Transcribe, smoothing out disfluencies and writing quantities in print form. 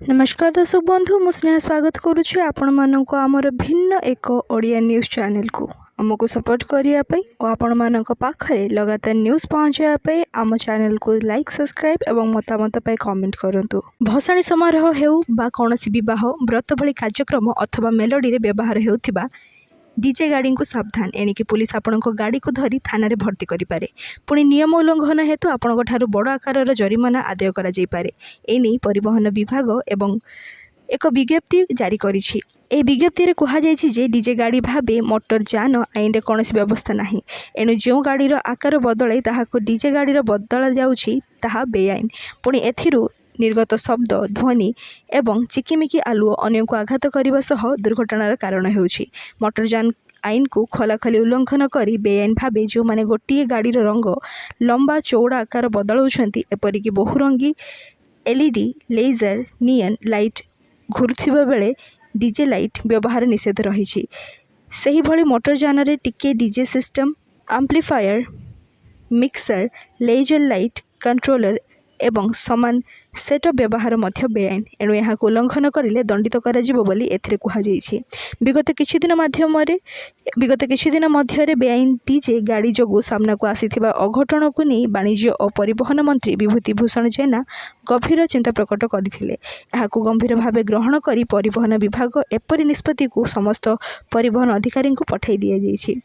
नमस्कार दर्शक बंधु मु स्नेहा स्वागत करुच्छी आपण मानक आमर भिन्न एक ओडिया न्यूज चैनल को आमको सपोर्ट करने और आपण मानक पाखरे लगातार न्यूज पहुँचापी आम चैनल को लाइक सब्सक्राइब और मतामत कमेंट करंतु। भसाणी समारोह हेउ बा कौनसी विवाह व्रत भली कार्यक्रम अथवा मेलोडी रे व्यवहार हेउथिबा डीजे गाड़ी को सावधान। एणिकी पुलिस आपण गाड़ी को धरी थाना रे भर्ती करें। पुणी नियम उल्लंघन हेतु आपण बड़ आकार जरिमाना आदाय करे। एने परिवहन विभाग एवं एक विज्ञप्ति जारी करिछि। ए विज्ञप्ति रे कहा जायछि जे डीजे गाड़ी भाबे मोटर यान आईन रे कौनसी व्यवस्था नाही। एणु जो गाड़ीर आकार बदले ताहाको डीजे गाड़ीर बदला जाउछि ताहा बेआईन। पुणी एथिरु निर्गत शब्द ध्वनि एवं चिकिमिकी आलुओ अन्य को आघात करने सह दुर्घटनार कारण होउछि। मोटरयान आईन को खोलाखोली उल्लंघन करी बेआईन भावे जो माने गोटे गाड़ीर रंग लंबा चौड़ा आकार बदलाउछंती एपरिकी बहुरंगी एलईडी लेजर नियन लाइट घुरुथिबा बेले डीजे लाइट व्यवहार निषेध रही। सही भली मोटरयान रे टिके DJ system amplifier mixer laser light controller एवं समान सेटअप व्यवहार मध्य बेआईन। एणु यहाँ उल्लंघन करें दंडित कहुछि। विगत किछि दिन मध्य बेआईन डीजे गाड़ी जोगु सामना को आसीथिबा अघटन को नहीं वाणिज्य और परिवहन मंत्री विभूतिभूषण जेना गंभीर चिंता प्रकट करथिले। एहाकु गंभीर भाव ग्रहण करी परिवहन विभाग एपरि निष्पत्ति को समस्त परिवहन अधिकारी को पठाई दिया जाइछि।